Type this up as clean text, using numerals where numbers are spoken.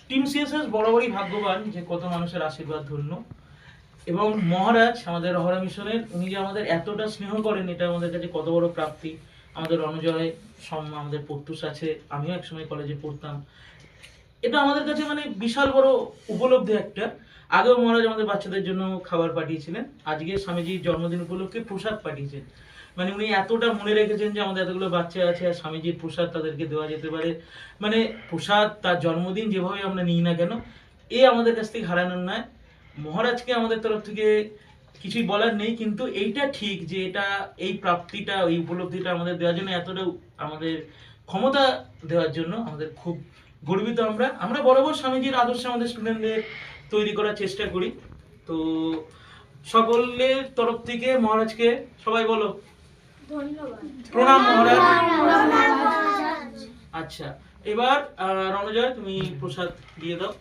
Team CSS বরাবরই ভাগ্যবান যে কত মানুষের আশীর্বাদ ধন্য, এবং মহারাজ আমাদের অহরা মিশনের উনি যে আমাদের এতটা স্নেহ করেন এটা আমাদের কাছে কত বড় প্রাপ্তি। আমাদের রণজয় আমাদের প্রত্যুষ আছে, আমিও একসময় কলেজে পড়তাম, এটা আমাদের কাছে মানে বিশাল বড় উপলব্ধি একটা। আগেও মহারাজ আমাদের বাচ্চাদের জন্য খাবার পাঠিয়েছিলেন, আজকে স্বামীজির জন্মদিন উপলক্ষে প্রসাদ পাঠিয়েছেন। মানে উনি এতটা মনে রেখেছেন যে আমাদের এতগুলো বাচ্চা আছে আর স্বামীজির প্রসাদ তাদেরকে দেওয়া যেতে পারে। মানে প্রসাদ তার জন্মদিন যেভাবে আমরা নিই না কেন, এ আমাদের কাছ থেকে হারানোর নয়। মহারাজকে আমাদের তরফ থেকে কিছুই বলার নেই, কিন্তু এইটা ঠিক যে এটা এই প্রাপ্তিটা এই উপলব্ধিটা আমাদের দেওয়ার জন্য, এতটা আমাদের ক্ষমতা দেওয়ার জন্য আমাদের খুব গর্বিত। আমরা বরাবর স্বামীজির আদর্শে আমাদের স্টুডেন্টদের তৈরি করার চেষ্টা করি। তো সকলের তরফ থেকে মহারাজকে সবাই বলো ধন্যবাদ। প্রণাম মহারাজ। আচ্ছা, এবার রণজয় তুমি প্রসাদ দিয়ে দাও।